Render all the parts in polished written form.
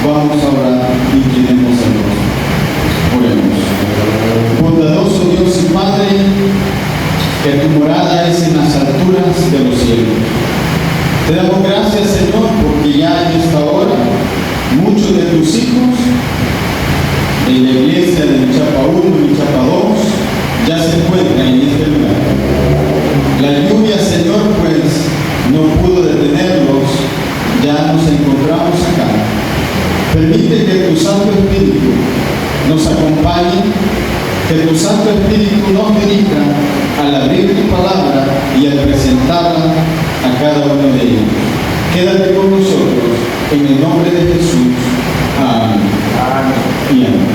Vamos a orar, inclinemos el rostro. Oremos. Bondadoso Dios y Padre, que tu morada es en las alturas de los cielos. Te damos gracias, Señor, porque ya en esta hora muchos de tus hijos en la iglesia de Michapa 1 y Michapa 2 ya se encuentran en este lugar. La lluvia, Señor, pues no pudo detenerlos, ya nos encontramos acá. Permite que tu Santo Espíritu nos acompañe, que tu Santo Espíritu nos dirija al abrir tu palabra y al presentarla a cada uno de ellos. Quédate con nosotros en el nombre de Jesús. Amén. Amén. Y amén.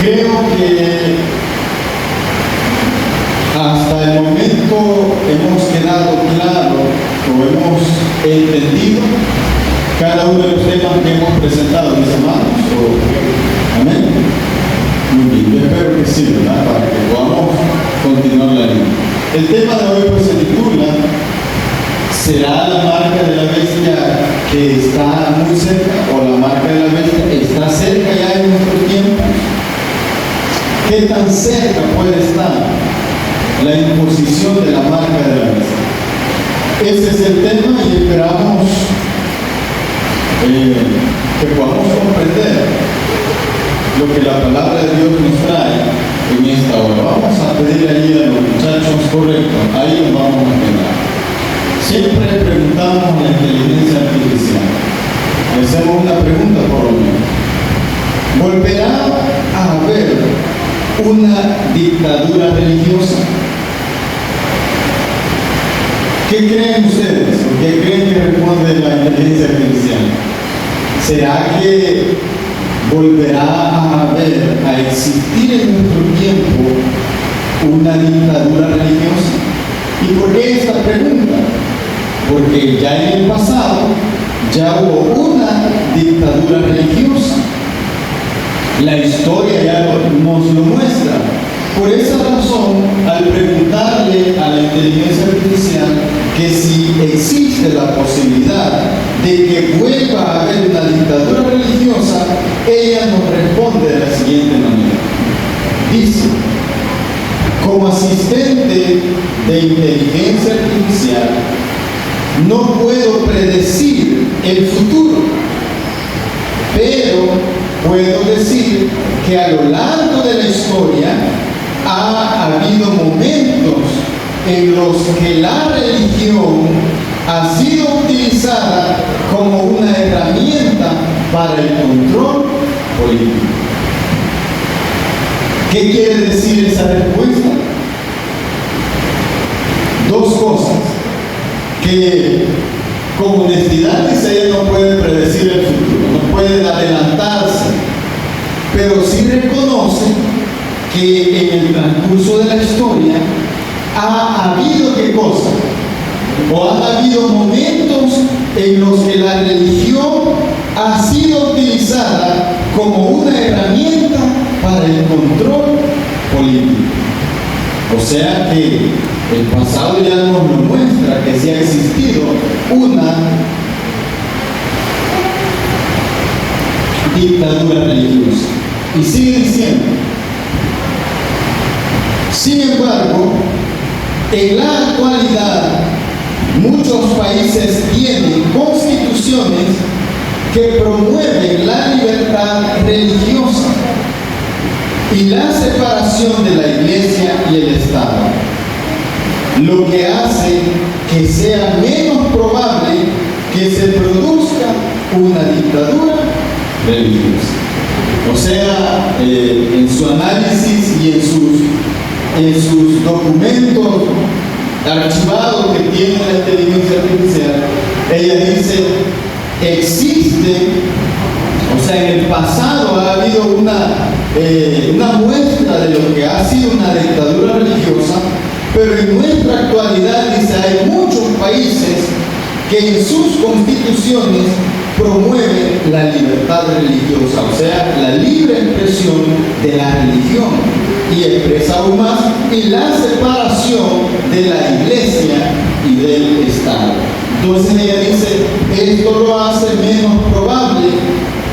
Creo que hasta el momento hemos quedado claro o hemos entendido cada uno de los temas que hemos presentado, mis hermanos. Amén. Muy bien, yo espero que sí, ¿verdad? Para que podamos continuar la línea. El tema de hoy pues se titula ¿será la marca de la bestia que está muy cerca o la marca de la bestia está cerca ya en nuestro tiempo? ¿Qué tan cerca puede estar la imposición de la marca de la bestia? Ese es el tema y esperamos que podamos comprender lo que la palabra de Dios nos trae en esta hora. Vamos a pedir allí a los muchachos, correcto, ahí nos vamos a quedar. Siempre preguntamos a la inteligencia artificial. Le hacemos una pregunta por lo menos. ¿Volverá a haber una dictadura religiosa? ¿Qué creen ustedes? ¿Qué creen que responde la inteligencia artificial? ¿Será que volverá a haber, a existir en nuestro tiempo una dictadura religiosa? ¿Y por qué esta pregunta? Porque ya en el pasado ya hubo una dictadura religiosa. La historia ya nos lo muestra. Por esa razón, al preguntarle a la inteligencia artificial que si existe la posibilidad de que vuelva a haber una dictadura religiosa, ella nos responde de la siguiente manera. Dice: como asistente de inteligencia artificial, no puedo predecir el futuro, pero puedo decir que a lo largo de la historia ha habido momentos en los que la religión ha sido utilizada como una herramienta para el control político. ¿Qué quiere decir esa respuesta? Dos cosas. Que con honestidad dice ella no puede predecir el futuro, no puede adelantarse, pero sí reconoce que en el transcurso de la historia ha habido ¿qué cosa? O han habido momentos en los que la religión ha sido utilizada como una herramienta para el control político. O sea que el pasado ya nos lo muestra que sí ha existido una dictadura religiosa. Y sigue diciendo: sin embargo, en la actualidad, muchos países tienen constituciones que promueven la libertad religiosa y la separación de la Iglesia y el Estado, lo que hace que sea menos probable que se produzca una dictadura religiosa. O sea, en su análisis y en sus documentos archivados que tiene la inteligencia artificial, ella dice: existe, o sea, en el pasado ha habido una muestra de lo que ha sido una dictadura religiosa, pero en nuestra actualidad, dice, hay muchos países que en sus constituciones promueven la libertad religiosa, o sea, la libre expresión de la religión, y expresa aún más, y la separación de la Iglesia y del Estado. Entonces ella dice, esto lo hace menos probable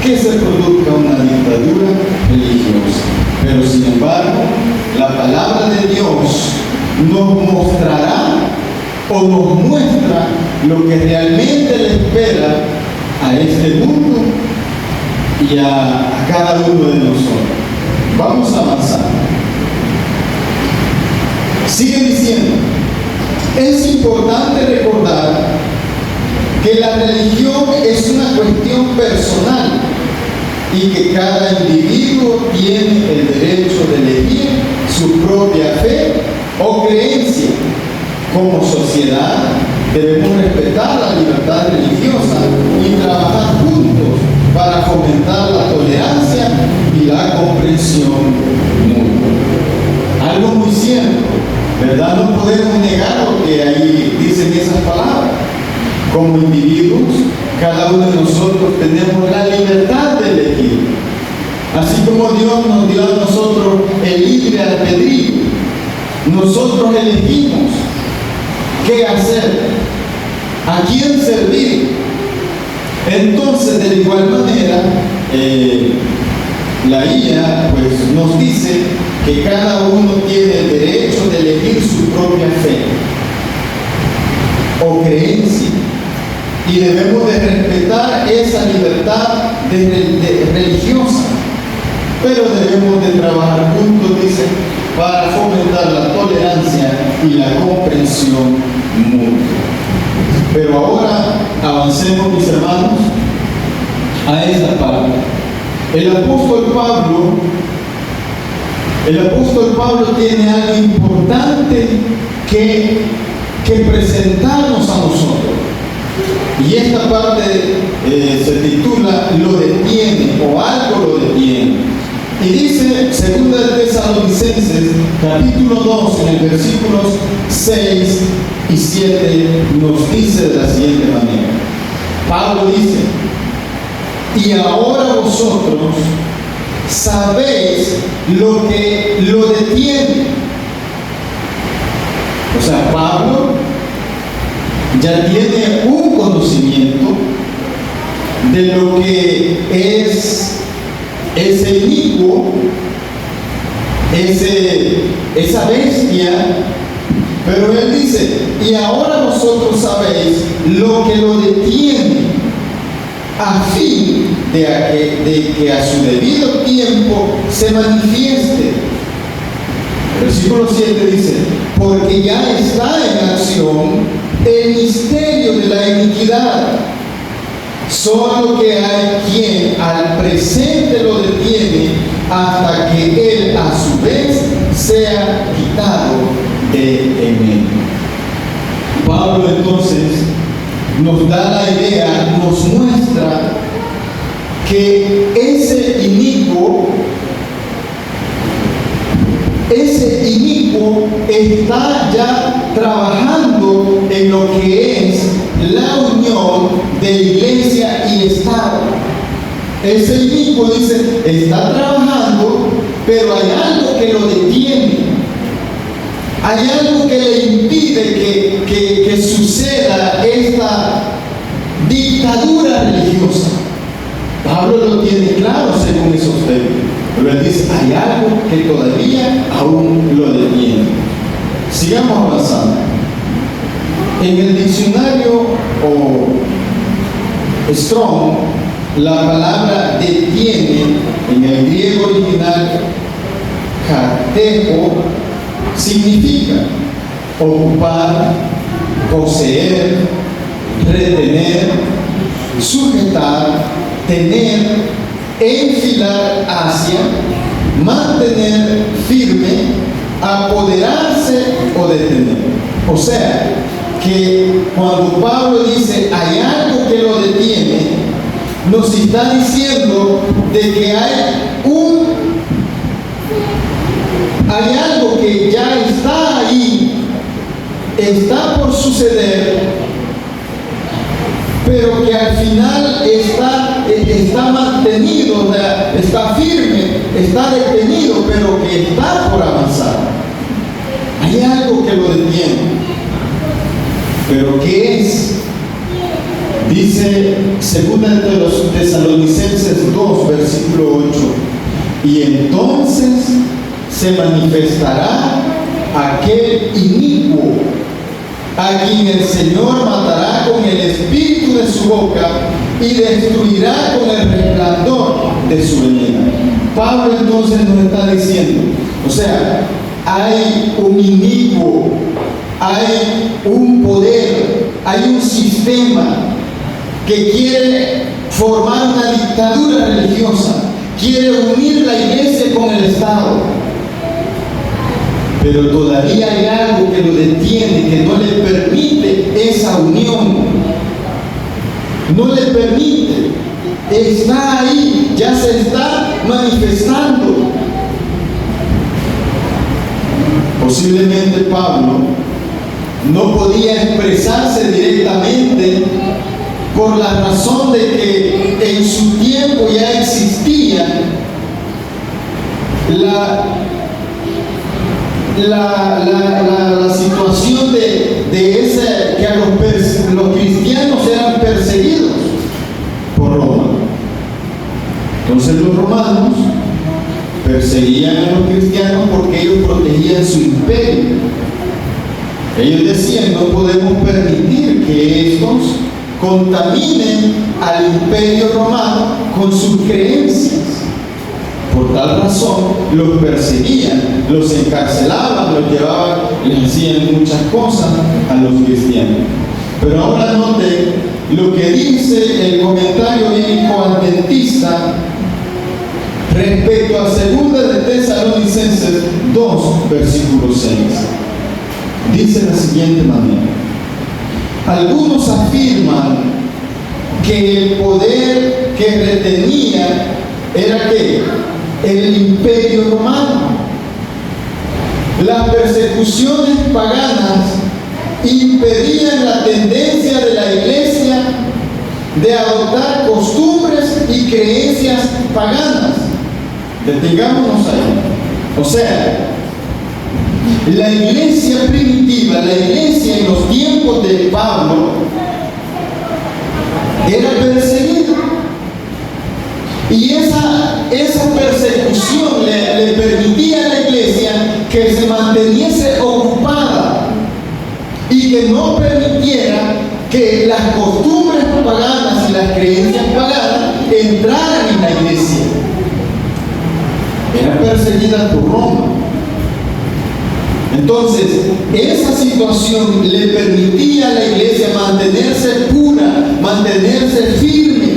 que se produzca una dictadura religiosa. Pero sin embargo, la palabra de Dios nos mostrará o nos muestra lo que realmente le espera a este mundo y a cada uno de nosotros. Vamos a avanzar. Sigue diciendo, es importante recordar que la religión es una cuestión personal y que cada individuo tiene el derecho de elegir su propia fe o creencia. Como sociedad debemos respetar la libertad religiosa y trabajar juntos para fomentar la tolerancia y la comprensión mutua. Algo muy cierto, ¿verdad? No podemos negar lo que ahí dicen esas palabras. Como individuos, cada uno de nosotros tenemos la libertad de elegir. Así como Dios nos dio a nosotros el libre albedrío, nosotros elegimos qué hacer, a quién servir. Entonces, de igual manera, la IA pues, nos dice que cada uno tiene el derecho de elegir su propia fe o creencia. Y debemos de respetar esa libertad religiosa, pero debemos de trabajar juntos, dice, para fomentar la tolerancia y la comprensión mutua. Pero ahora avancemos, mis hermanos, a esta parte. El apóstol Pablo tiene algo importante que presentarnos a nosotros. Y esta parte se titula Lo detiene, o algo lo detiene. Y dice 2 Tesalonicenses capítulo 2 en el versículos 6 y 7 nos dice de la siguiente manera. Pablo dice, y ahora vosotros sabéis lo que lo detiene. O sea, Pablo ya tiene un conocimiento de lo que es ese inicuo, esa bestia, pero él dice, y ahora vosotros sabéis lo que lo detiene, a fin de que a su debido tiempo se manifieste. Versículo 7 dice, porque ya está en acción el misterio de la iniquidad, solo que hay quien al presente lo detiene hasta que él a su vez sea quitado de en medio. Pablo entonces nos da la idea, nos muestra que ese inicuo está ya trabajando en lo que es la unión de iglesia y Estado. Ese inicuo dice, está trabajando, pero hay algo que lo detiene. Hay algo que le impide que suceda esta dictadura religiosa. Pablo lo tiene claro según esos términos. Pero él dice, hay algo que todavía aún lo detiene. Sigamos avanzando. En el diccionario Strong, la palabra detiene en el griego original katejo significa ocupar, poseer, retener, sujetar, tener, enfilar hacia, mantener firme, apoderarse o detener. O sea, que cuando Pablo dice hay algo que lo detiene, nos está diciendo de que hay algo que ya está ahí, está por suceder, pero que al final está mantenido, o sea, está firme, está detenido, pero que está por avanzar. Hay algo que lo detiene. ¿Pero qué es? Dice 2 de los Tesalonicenses 2, versículo 8, y entonces se manifestará aquel inicuo, a quien el Señor matará con el espíritu de su boca y destruirá con el resplandor de su venida. Pablo entonces nos está diciendo, o sea, hay un inicuo, hay un poder, hay un sistema que quiere formar una dictadura religiosa, quiere unir la iglesia con el Estado, pero todavía hay algo que lo detiene, que no le permite esa unión, no le permite, está ahí, ya se está manifestando. Posiblemente Pablo no podía expresarse directamente por la razón de que en su tiempo ya existía la situación de ese, que a los cristianos eran perseguidos por Roma. Entonces los romanos perseguían a los cristianos porque ellos protegían su imperio. Ellos decían, no podemos permitir que estos contaminen al imperio romano con sus creencias. Por tal razón los perseguían, los encarcelaban, los llevaban, les hacían muchas cosas a los cristianos. Pero ahora note lo que dice el comentario bíblico adventista respecto a 2 de Tesalonicenses 2, versículo 6. Dice de la siguiente manera: algunos afirman que el poder que retenía era ¿qué? El imperio romano. Las persecuciones paganas impedían la tendencia de la iglesia de adoptar costumbres y creencias paganas. Detengámonos ahí. O sea, la iglesia primitiva, la iglesia en los tiempos de Pablo, era perseguida. Y esa persecución le permitía a la iglesia que se manteniese ocupada y que no permitiera que las costumbres paganas y las creencias paganas entraran en la iglesia. Era perseguida por Roma. Entonces, esa situación le permitía a la iglesia mantenerse pura, mantenerse firme.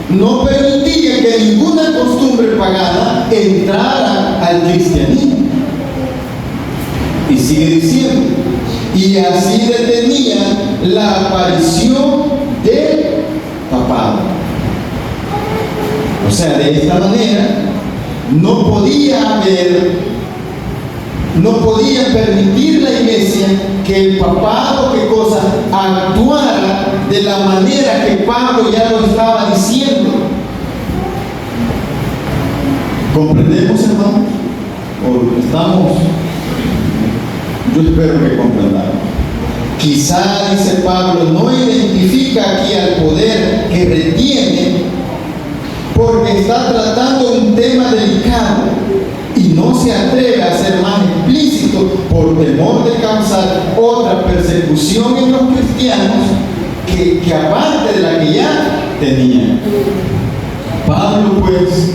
No permitía que ninguna costumbre pagana entrara al cristianismo. Y sigue diciendo, y así detenía la aparición del papado. O sea, de esta manera no podía permitir la iglesia que el papado, ¿qué cosa?, actuara de la manera que Pablo ya lo estaba diciendo. ¿Comprendemos, hermanos? ¿O estamos? Yo espero que comprendamos. Quizá, dice Pablo, no identifica aquí al poder que retiene porque está tratando un tema delicado y no se atreve a ser más explícito por temor de causar otra persecución en los cristianos que aparte de la que ya tenían. Pablo, pues,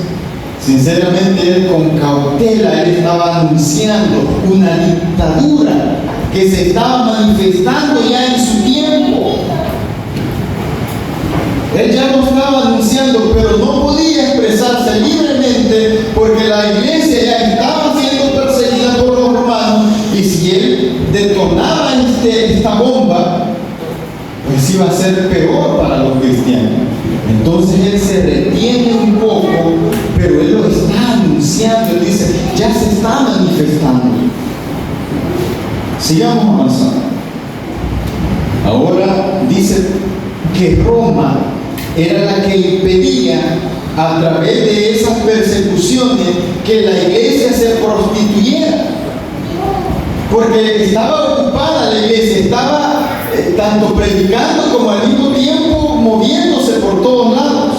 sinceramente, él con cautela, él estaba anunciando una dictadura que se estaba manifestando ya en su tiempo. Él ya lo estaba anunciando, pero no podía expresarse libremente porque la iglesia ya estaba siendo perseguida por los romanos, y si él detonaba esta bomba, pues iba a ser peor para los cristianos. Entonces él se retiene un poco, pero él lo está anunciando. Él dice, ya se está manifestando. Sigamos avanzando. Ahora dice que Roma era la que impedía, a través de esas persecuciones, que la iglesia se prostituyera. Porque estaba ocupada la iglesia, estaba tanto predicando como al mismo tiempo moviéndose por todos lados.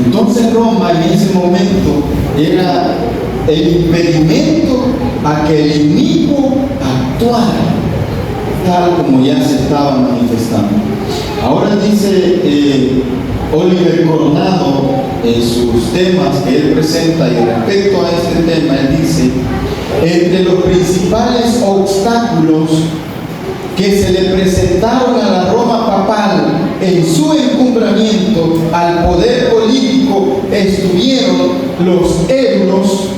Entonces Roma en ese momento era el impedimento a que el enemigo actuara tal como ya se estaba manifestando. Ahora dice Oliver Coronado en sus temas que él presenta, y respecto a este tema él dice: entre los principales obstáculos que se le presentaron a la Roma papal en su encumbramiento al poder político estuvieron los euros,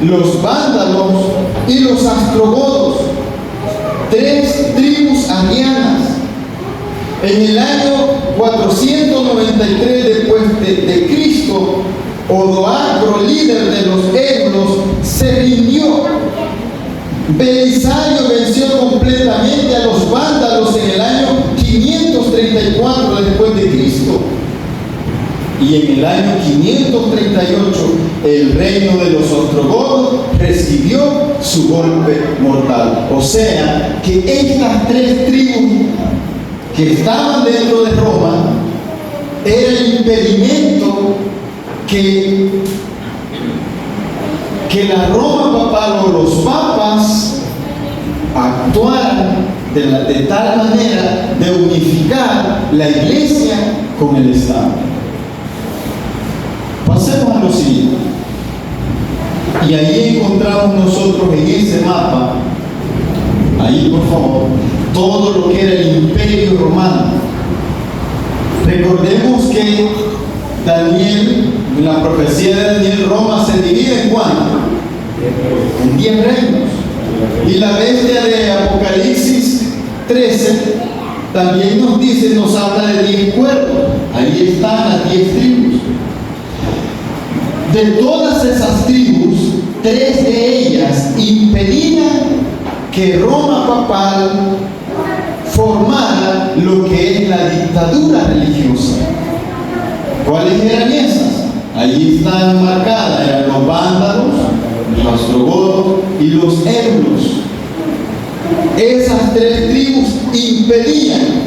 los vándalos y los astrogodos, 3 tribus arianas. En el año 493 después de Cristo, Odoacro, líder de los euros, se rindió. Belisario venció completamente a los vándalos en el año 534 después de Cristo. Y en el año 538 el reino de los ostrogodos recibió su golpe mortal. O sea que estas 3 tribus que estaban dentro de Roma era el impedimento que la Roma papal o los papas actuaran de tal manera de unificar la iglesia con el Estado. Pasemos a lo siguiente. Y ahí encontramos nosotros en ese mapa, ahí por favor, todo lo que era el imperio romano. Recordemos que Daniel, en la profecía de Daniel, Roma se divide en ¿cuánto? En 10 reinos. Y la bestia de Apocalipsis 13 también nos dice, nos habla de 10 cuerpos. Ahí están las 10 tribus. De todas esas tribus, 3 de ellas impedían que Roma papal formara lo que es la dictadura religiosa. ¿Cuáles eran esas? Allí están marcadas, eran los vándalos, los ostrogodos y los euros. Esas 3 tribus impedían.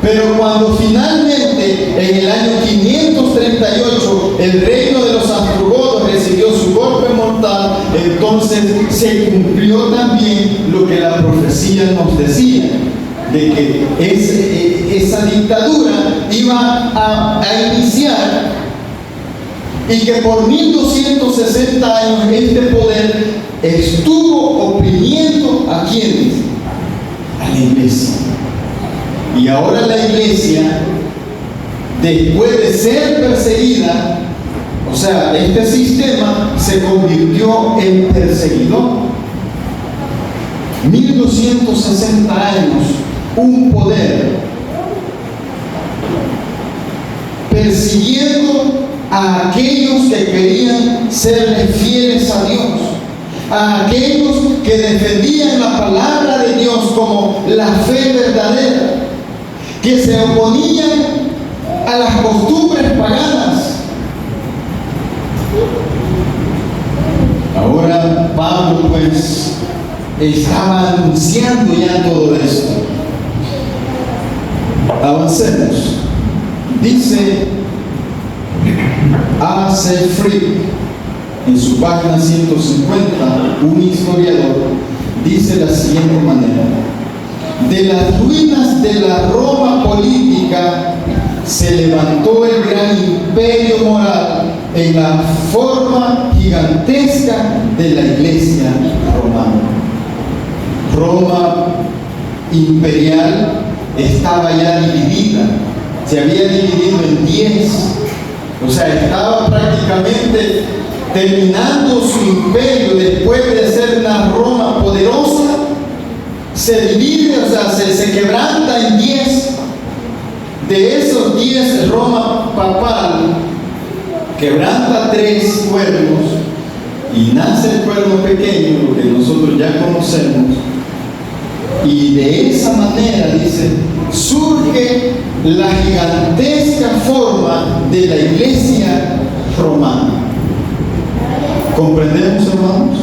Pero cuando finalmente, en el año 538, el reino de los ostrogodos recibió su golpe mortal, entonces se cumplió también lo que la profecía nos decía, de que esa dictadura iba a iniciar, y que por 1260 años este poder estuvo oprimiendo ¿a quiénes? A la iglesia. Y ahora la iglesia, después de ser perseguida, o sea, este sistema se convirtió en perseguidor. 1260 años, un poder persiguiendo a aquellos que querían serle fieles a Dios, a aquellos que defendían la palabra de Dios como la fe verdadera, que se oponían a las costumbres paganas. Ahora Pablo pues estaba anunciando ya todo esto. Avancemos. Dice A.C. Frick en su página 150, un historiador, dice de la siguiente manera: de las ruinas de la Roma política se levantó el gran imperio moral en la forma gigantesca de la iglesia romana. Roma imperial estaba ya dividida, se había dividido en 10, o sea, estaba prácticamente terminando su imperio. Después de ser una Roma poderosa, se divide, o sea, se quebranta en 10. De esos 10, Roma papal quebranta 3 cuernos y nace el cuerno pequeño, lo que nosotros ya conocemos. Y de esa manera, dice, surge la gigantesca forma de la iglesia romana. ¿Comprendemos, hermanos?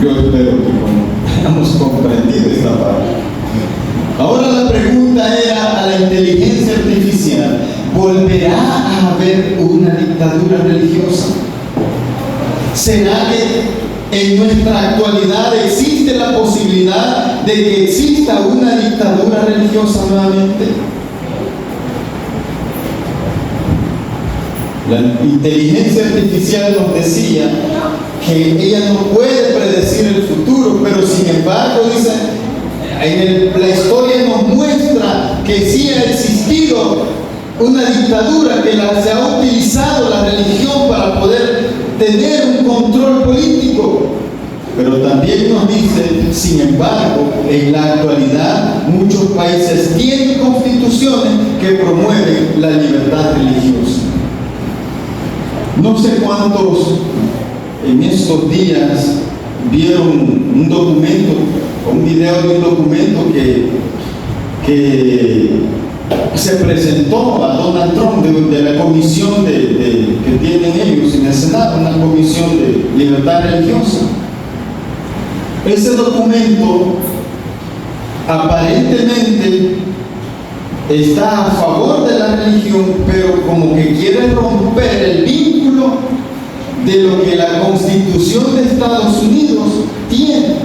Yo espero que hayamos en nuestra actualidad existe la posibilidad de que exista una dictadura religiosa nuevamente. La inteligencia artificial nos decía que ella no puede predecir el futuro, pero sin embargo, dice, la historia nos muestra que sí ha existido una dictadura, que se ha utilizado la religión para poder tener un control político. Pero también nos dice, sin embargo, en la actualidad muchos países tienen constituciones que promueven la libertad religiosa. No sé cuántos en estos días vieron un documento, un video de un documento que se presentó a Donald Trump de la comisión que tienen ellos en el Senado, una comisión de libertad religiosa. Ese documento aparentemente está a favor de la religión, pero como que quiere romper el vínculo de lo que la Constitución de Estados Unidos tiene,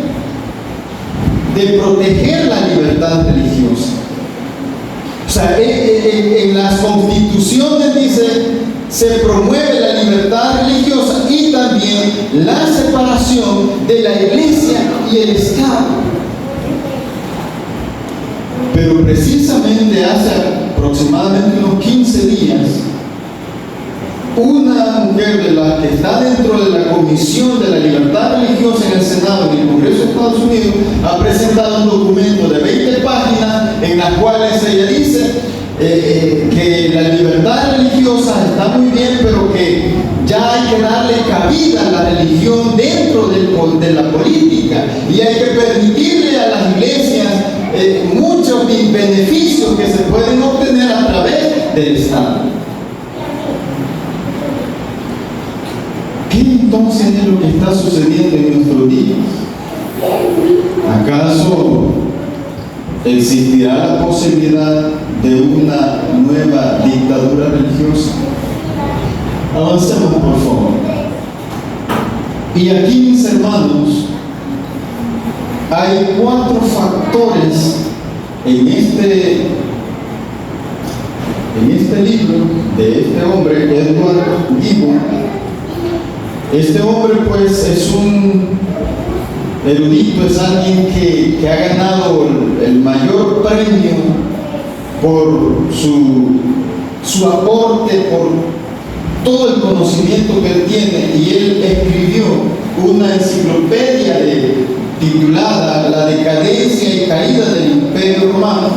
de proteger la libertad religiosa. O sea, en las constituciones dice, se promueve la libertad religiosa y también la separación de la iglesia y el Estado. Pero precisamente hace aproximadamente unos 15 días, una mujer de la que está dentro de la Comisión de la Libertad Religiosa en el Senado y en el Congreso de Estados Unidos ha presentado un documento de 20 páginas en las cuales ella dice que la libertad religiosa está muy bien, pero que ya hay que darle cabida a la religión dentro de la política y hay que permitirle a las iglesias muchos beneficios que se pueden obtener a través del Estado. ¿Qué entonces es lo que está sucediendo en nuestros días? ¿Acaso existirá la posibilidad de una nueva dictadura religiosa? Avancemos, por favor. Y aquí, mis hermanos, hay 4 factores en este libro de este hombre, Edward Gibbon. Este hombre, pues, es un erudito, es alguien que ha ganado el mayor premio por su aporte, por todo el conocimiento que él tiene, y él escribió una enciclopedia titulada La decadencia y caída del Imperio Romano,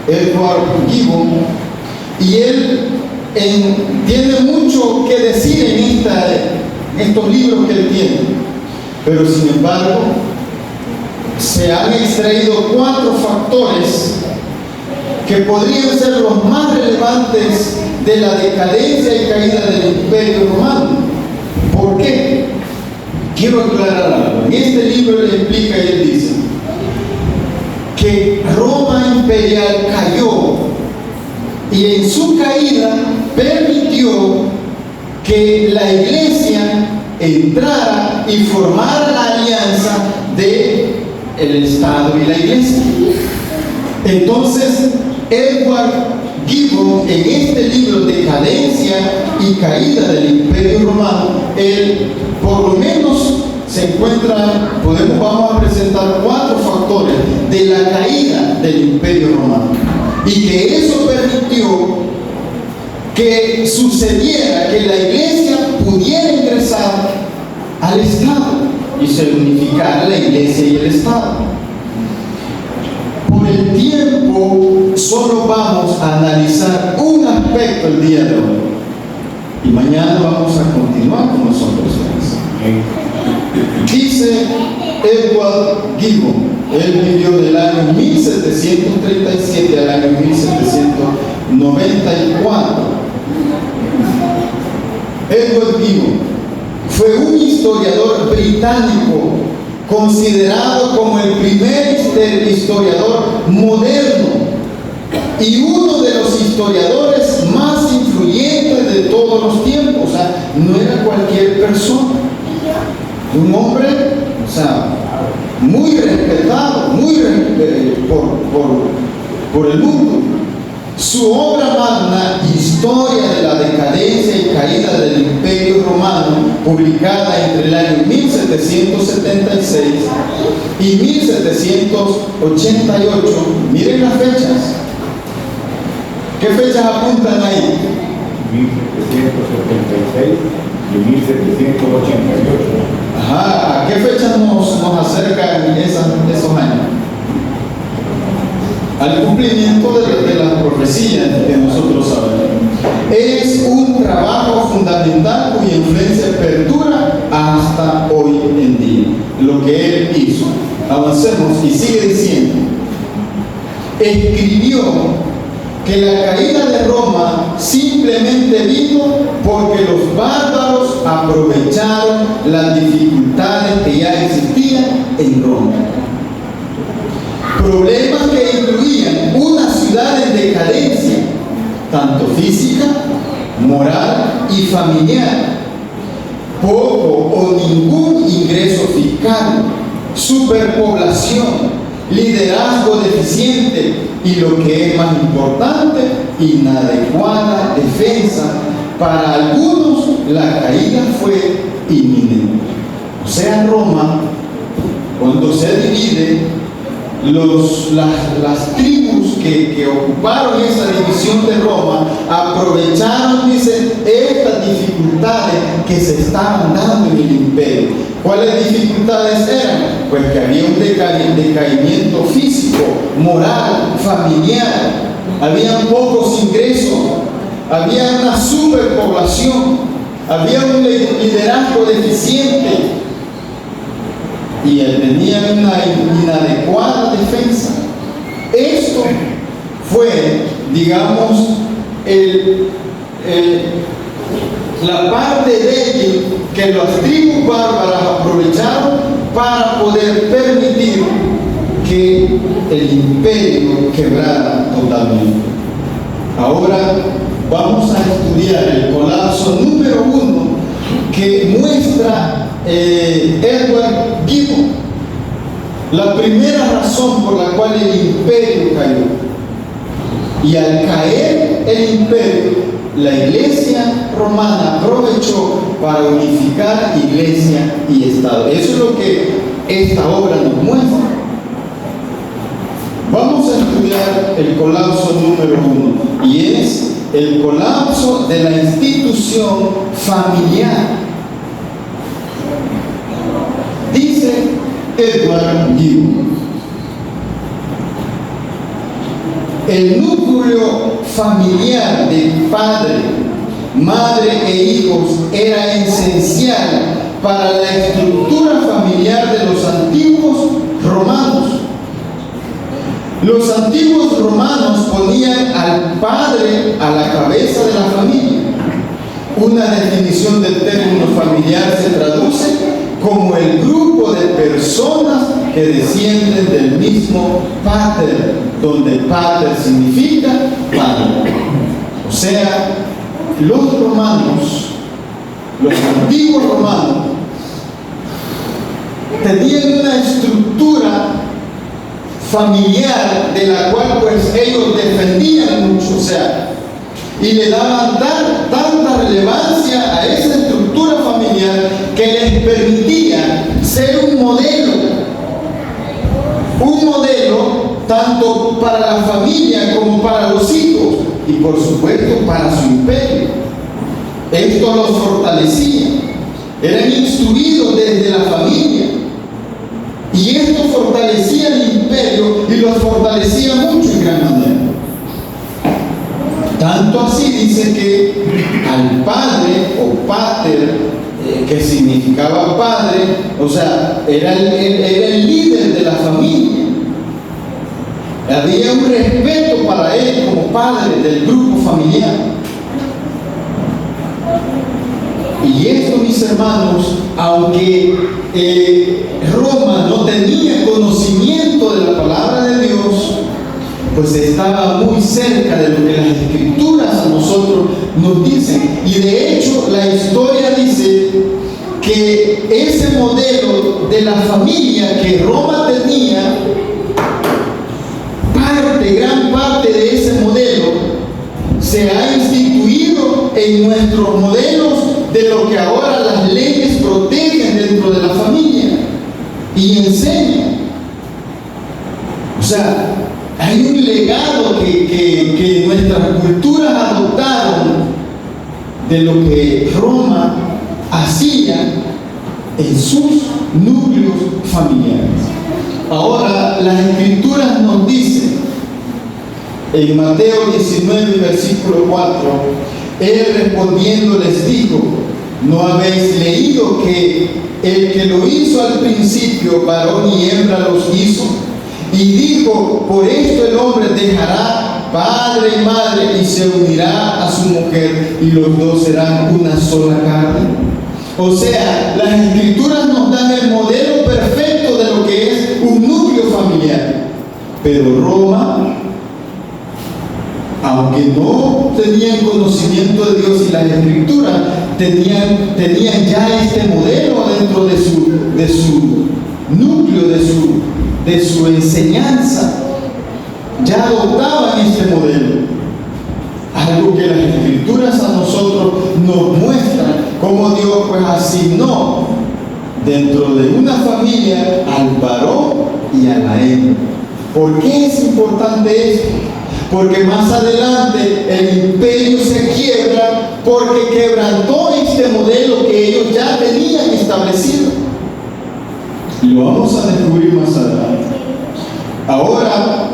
Edward Gibbon, y él tiene mucho que decir en estos libros que él tiene, pero sin embargo se han extraído 4 factores que podrían ser los más relevantes de la decadencia y caída del Imperio Romano. ¿Por qué? Quiero aclarar algo. En este libro él explica y él dice que Roma imperial cayó y en su caída permitió que la iglesia entrara y formara la alianza de el Estado y la iglesia. Entonces, Edward Gibbon, en este libro Decadencia y Caída del Imperio Romano, él por lo menos se encuentra, vamos a presentar 4 factores de la caída del Imperio Romano, y que eso permitió que sucediera que la iglesia pudiera ingresar al Estado y se unificara la iglesia y el Estado. Por el tiempo solo vamos a analizar un aspecto el día de hoy y mañana vamos a continuar con nosotros. Dice Edward Gibbon, él vivió del año 1737 al año 1794. Edward Gibbon fue un historiador británico considerado como el primer historiador moderno y uno de los historiadores más influyentes de todos los tiempos. O sea, no era cualquier persona. Un hombre, o sea, muy respetado, por el mundo. Su obra magna, Historia de la decadencia y caída del Imperio Romano, publicada entre el año 1776 y 1788, miren las fechas. ¿Qué fechas apuntan ahí? 1776 y 1788. Ajá, ¿a qué fechas nos acercan esos años? Al cumplimiento de las profecías que nosotros sabemos. Es un trabajo fundamental cuya influencia perdura hasta hoy en día. Lo que él hizo. Avancemos y sigue diciendo. Escribió que la caída de Roma simplemente vino porque los bárbaros aprovecharon las dificultades que ya existían en Roma. Problemas que incluían una ciudad en decadencia, tanto física, moral y familiar, poco o ningún ingreso fiscal, superpoblación, liderazgo deficiente y, lo que es más importante, inadecuada defensa. Para algunos la caída fue inminente. O sea, Roma, cuando se divide, las tribus que ocuparon esa división de Roma aprovecharon, dicen, estas dificultades que se estaban dando en el imperio. ¿Cuáles dificultades eran? Pues que había un decaimiento físico, moral, familiar, había pocos ingresos, había una superpoblación, había un liderazgo deficiente y tenían una inadecuada defensa. Esto fue, digamos, la parte débil que las tribus bárbaras aprovecharon para poder permitir que el imperio quebrara totalmente. Ahora vamos a estudiar el colapso número 1 que muestra Edward Gibbon, la primera razón por la cual el imperio cayó. Y al caer el imperio, la iglesia romana aprovechó para unificar iglesia y Estado. Eso es lo que esta obra nos muestra. Vamos a estudiar el colapso número 1, y es el colapso de la institución familiar. Dice Edward Gibbon: el núcleo familiar de padre, madre e hijos era esencial para la estructura familiar de los antiguos romanos. Los antiguos romanos ponían al padre a la cabeza de la familia. Una definición del término familiar se traduce como el grupo de personas que descienden del mismo pater, donde pater significa padre. O sea, los romanos, los antiguos romanos, tenían una estructura familiar de la cual pues ellos defendían mucho, o sea, y le daban tanta relevancia a esa estructura familiar que les permitía ser un modelo tanto para la familia como para los hijos y por supuesto para su imperio. Esto los fortalecía, eran instruidos desde la familia y esto fortalecía el imperio y los fortalecía mucho en gran manera. Tanto así dice que al padre o pater, que significaba padre, o sea, era el líder de la familia. Había un respeto para él como padre del grupo familiar. Y esto, mis hermanos, aunque Roma no tenía conocimiento de la palabra de Dios, pues estaba muy cerca de lo que las escrituras a nosotros nos dicen. Y de hecho la historia dice que que ese modelo de la familia que Roma tenía, gran parte de ese modelo se ha instituido en nuestros modelos de lo que ahora las leyes protegen dentro de la familia y enseñan. O sea, hay un legado que nuestras culturas adoptaron de lo que Roma hacía en sus núcleos familiares. Ahora, las Escrituras nos dicen en Mateo 19, versículo 4, Él respondiendo les dijo: ¿no habéis leído que el que lo hizo al principio, varón y hembra los hizo? Y dijo: por esto el hombre dejará padre y madre y se unirá a su mujer, y los dos serán una sola carne. O sea, las Escrituras nos dan el modelo perfecto de lo que es un núcleo familiar. Pero Roma, aunque no tenían conocimiento de Dios y las Escrituras, tenían ya este modelo dentro de su núcleo, de su enseñanza. Ya adoptaban este modelo. Algo que las Escrituras a nosotros nos muestran cómo Dios pues asignó dentro de una familia al varón y a la hembra. ¿Por qué es importante esto? Porque más adelante el imperio se quiebra porque quebrantó este modelo que ellos ya tenían establecido. Y lo vamos a descubrir más adelante. Ahora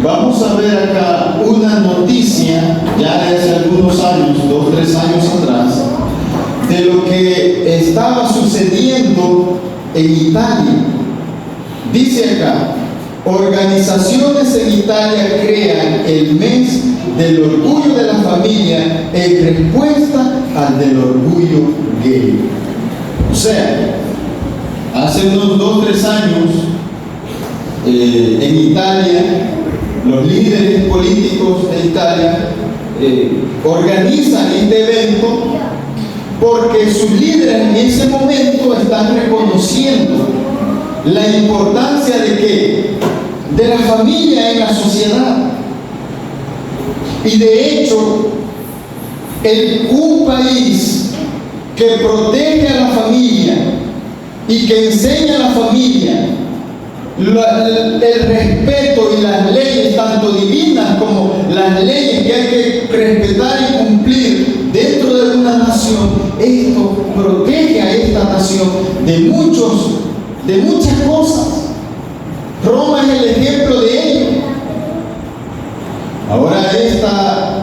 vamos a ver acá una noticia ya de hace algunos años, 2 o 3 años atrás, de lo que estaba sucediendo en Italia. Dice acá: organizaciones en Italia crean el mes del orgullo de la familia en respuesta al del orgullo gay. O sea, hace unos 2 o 3 años en Italia, los líderes políticos de Italia organizan este evento porque sus líderes en ese momento están reconociendo la importancia de que de la familia en la sociedad. Y de hecho, un país que protege a la familia y que enseña a la familia el respeto y las leyes, tanto divinas como las leyes que hay que respetar y cumplir dentro de una nación, esto protege a esta nación de muchas cosas. Roma es el ejemplo de ello. Ahora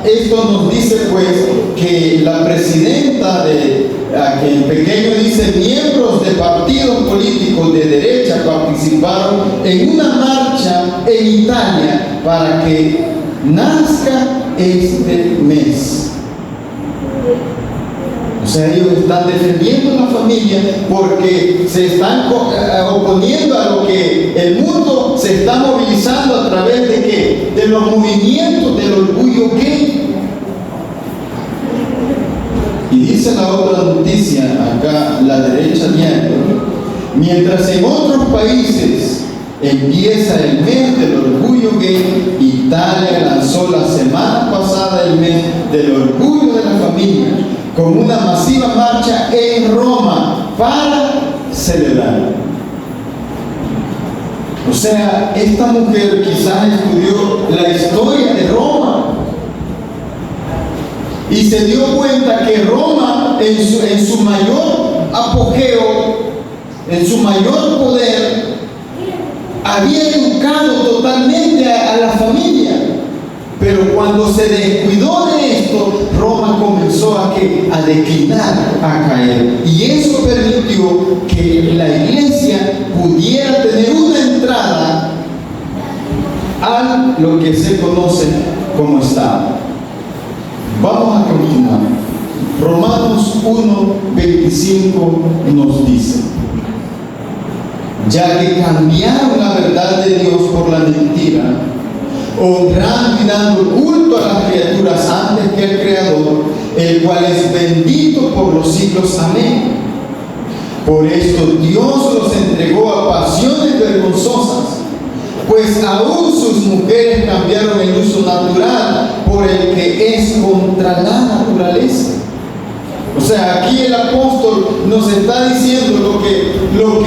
esto nos dice pues que la presidenta aquí en pequeño dice: miembros de partidos políticos de derecha participaron en una marcha en Italia para que nazca este mes. O sea, ellos están defendiendo a la familia porque se están oponiendo a lo que el mundo se está movilizando a través de ¿qué? De los movimientos del orgullo gay. Y dice la otra noticia acá, la derecha diario: mientras en otros países empieza el mes del orgullo gay, Italia lanzó la semana pasada el mes del orgullo de la familia con una masiva marcha en Roma para celebrar. O sea, esta mujer quizás estudió la historia de Roma y se dio cuenta que Roma en su mayor apogeo, en su mayor poder, había educado totalmente a la familia. Pero cuando se descuidó de esto, Roma comenzó a declinar, a caer. Y eso permitió que la iglesia pudiera tener una entrada a lo que se conoce como Estado. Vamos a continuar. Romanos 1:25 nos dice: ya que cambiaron la verdad de Dios por la mentira, honrando y dando culto a las criaturas antes que al Creador, el cual es bendito por los siglos. Amén. Por esto Dios los entregó a pasiones vergonzosas, pues aún sus mujeres cambiaron el uso natural por el que es contra la naturaleza. O sea, aquí el apóstol nos está diciendo lo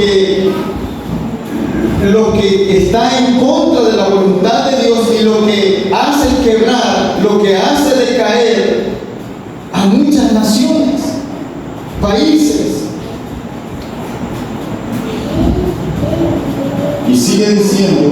que está en contra de la voluntad de Dios y lo que hace quebrar, lo que hace decaer a muchas naciones, países. Y sigue diciendo,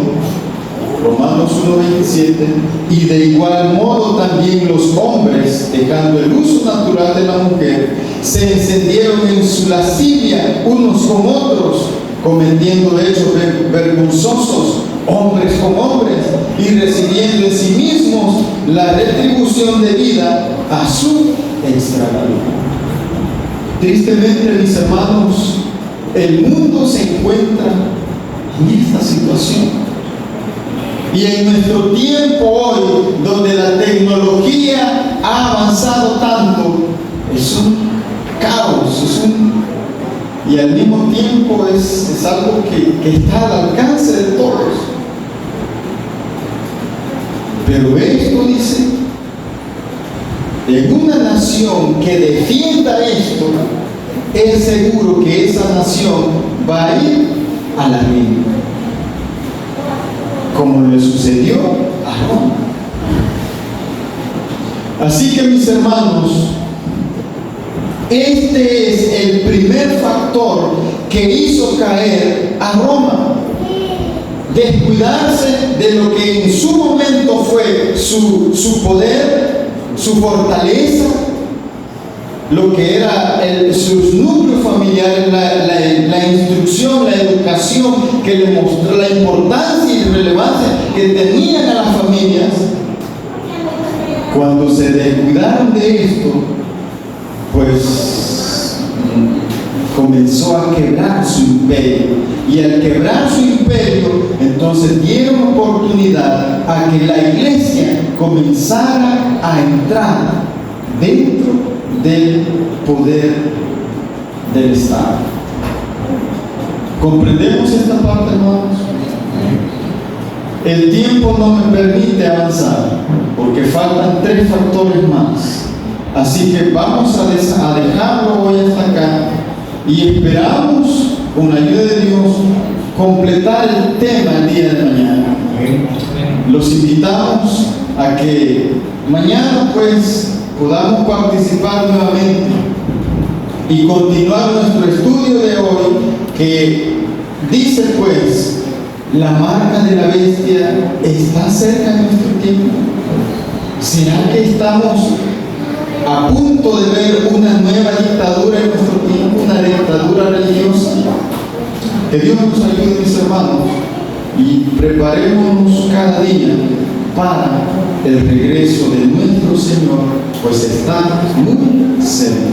Romanos 1:27, y de igual modo también los hombres, dejando el uso natural de la mujer, se encendieron en su lascivia unos con otros, cometiendo hechos vergonzosos, hombres con hombres, y recibiendo en sí mismos la retribución debida a su extravío. Tristemente, mis hermanos, el mundo se encuentra en esta situación. Y en nuestro tiempo hoy, donde la tecnología ha avanzado tanto, es un caos, y al mismo tiempo es algo que está al alcance de todos. Pero esto dice, en una nación que defienda esto, es seguro que esa nación va a ir a la ruina, como le sucedió a Roma. Así que, mis hermanos, este es el primer factor que hizo caer a Roma. Descuidarse de lo que en su momento fue su poder, su fortaleza, lo que era sus núcleos familiares, la instrucción, la educación que le mostró, la importancia y relevancia que tenían a las familias. Cuando se descuidaron de esto, pues comenzó a quebrar su imperio. Y al quebrar su imperio, entonces dieron oportunidad a que la iglesia comenzara a entrar dentro del poder del Estado. ¿Comprendemos esta parte, hermanos? El tiempo no me permite avanzar porque faltan 3 factores más. Así que vamos a dejarlo hoy hasta acá y esperamos, con la ayuda de Dios, completar el tema el día de mañana. Los invitamos a que mañana pues podamos participar nuevamente y continuar nuestro estudio de hoy, que dice pues, la marca de la bestia está cerca de nuestro tiempo. ¿Será que estamos a punto de ver una nueva dictadura en nuestro tiempo, una dictadura religiosa? Que Dios nos ayude, mis hermanos, y preparémonos cada día para el regreso de nuestro Señor, pues está muy cerca.